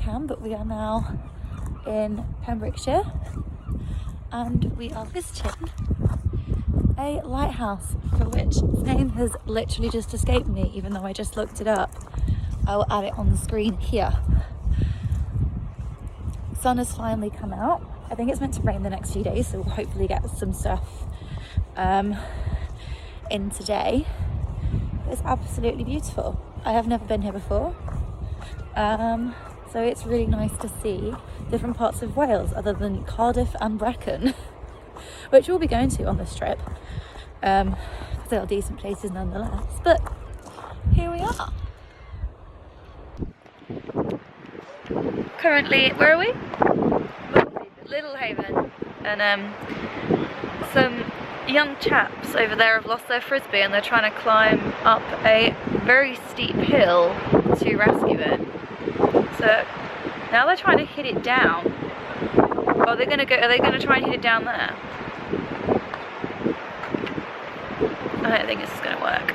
cam, but we are now in Pembrokeshire and we are visiting a lighthouse for which its name has literally just escaped me, even though I just looked it up. I will add it on the screen here. Sun has finally come out. I think it's meant to rain the next few days, so we'll hopefully get some stuff in today. It's absolutely beautiful. I have never been here before, so it's really nice to see different parts of Wales other than Cardiff and Brecon, which we'll be going to on this trip, because they are decent places nonetheless. But here we are. Currently, where are we? Little Haven, and some young chaps over there have lost their frisbee and they're trying to climb up a very steep hill to rescue it. So now they're trying to hit it down. Are they gonna try and hit it down there? I don't think this is gonna work.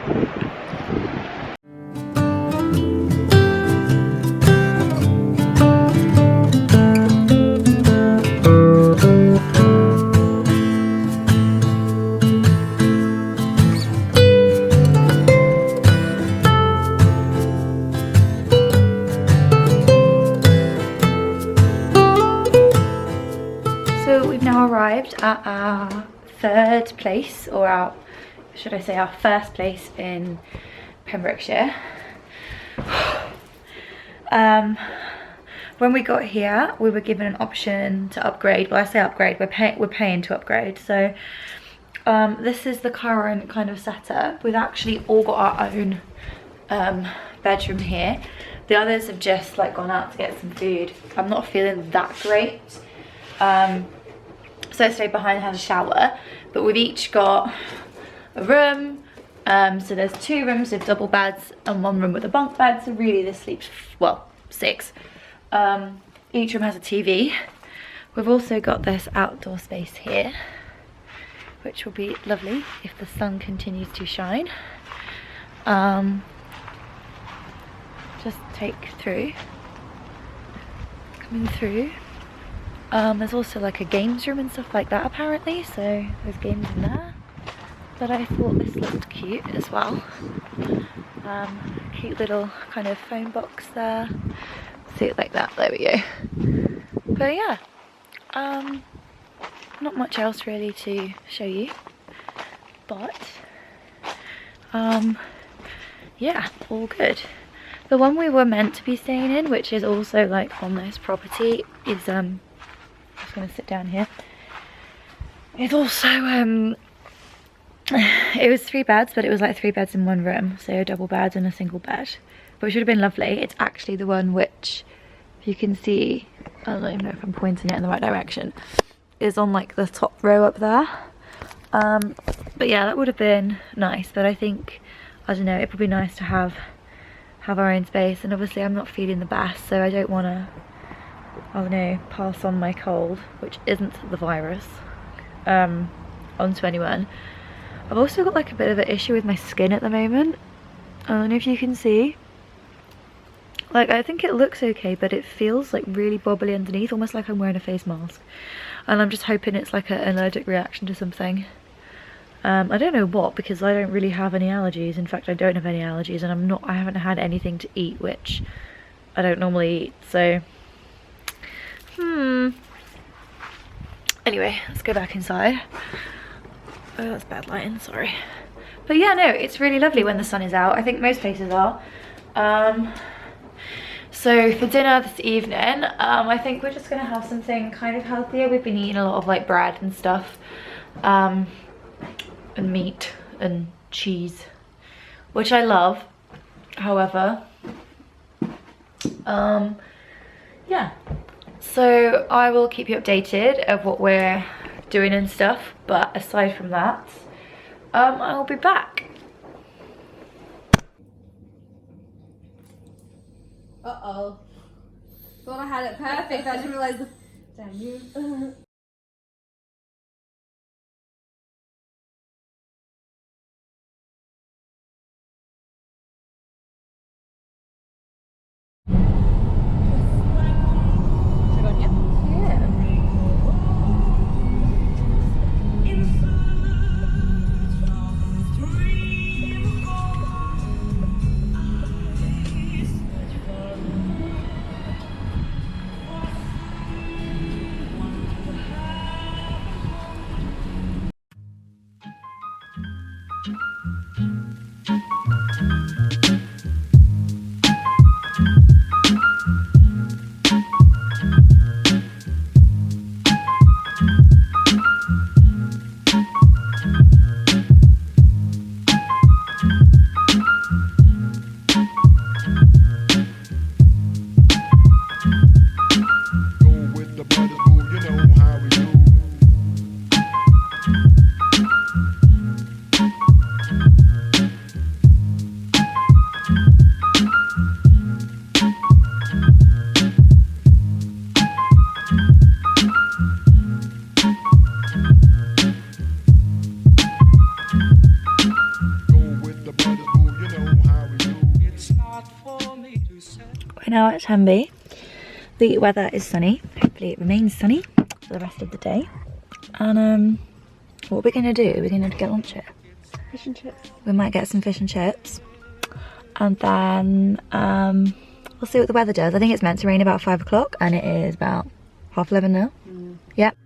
Arrived at our third place, or our, should I say, our first place in Pembrokeshire. When we got here, we were given an option to upgrade. Well, I say upgrade, we're paying to upgrade. So this is the current kind of setup. We've actually all got our own bedroom here. The others have just like gone out to get some food. I'm not feeling that great. So I stayed behind and had a shower, but we've each got a room. So there's 2 rooms with double beds and 1 room with a bunk bed. So really this sleeps, well, 6. Each room has a TV. We've also got this outdoor space here, which will be lovely if the sun continues to shine. Just take through, coming through. There's also like a games room and stuff like that apparently, so there's games in there. But I thought this looked cute as well. Cute little kind of phone box there. See it like that, there we go. But yeah, not much else really to show you. But, yeah, all good. The one we were meant to be staying in, which is also like on this property, is I'm just gonna sit down here. It's also it was 3 beds, but it was like 3 beds in 1 room, so a double bed and a single bed, which would have been lovely. It's actually the one which, if you can see, I don't even know if I'm pointing it in the right direction, is on like the top row up there. But yeah, that would have been nice. But I think, I don't know, it would be nice to have our own space, and obviously I'm not feeling the best, so I don't want to, I don't know, pass on my cold, which isn't the virus, onto anyone. I've also got like a bit of an issue with my skin at the moment. I don't know if you can see. Like, I think it looks okay, but it feels like really bobbly underneath, almost like I'm wearing a face mask. And I'm just hoping it's like an allergic reaction to something. I don't know what, because I don't really have any allergies. In fact, I don't have any allergies, and I haven't had anything to eat, which I don't normally eat, so anyway, let's go back inside. Oh, that's bad lighting, sorry. But yeah, no, it's really lovely when the sun is out. I think most places are. So for dinner this evening, I think we're just gonna have something kind of healthier. We've been eating a lot of like bread and stuff, and meat and cheese, which I love. However, yeah, so I will keep you updated of what we're doing and stuff, but aside from that, I'll be back. Uh-oh. Thought I had it perfect, I didn't realise the... Damn you. now at Tenby. The weather is sunny. Hopefully it remains sunny for the rest of the day. And what we're gonna do, we're gonna get lunch here. Fish and chips. We might get some fish and chips. And then we'll see what the weather does. I think it's meant to rain about 5 o'clock and it is about 11:30 now. Yep.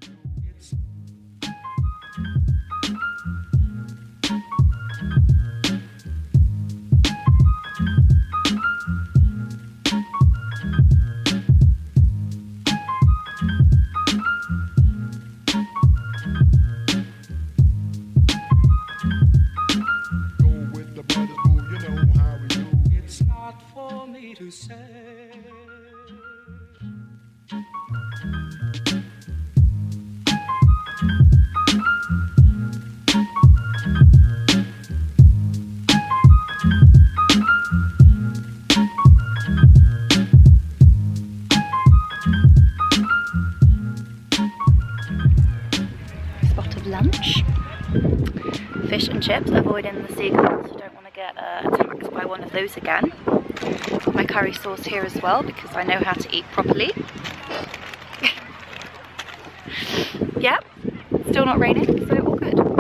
Spot of lunch. Fish and chips, avoiding the seagulls. Don't want to get attacked by one of those again. Got my curry sauce here as well because I know how to eat properly. Yep, still not raining, so all good.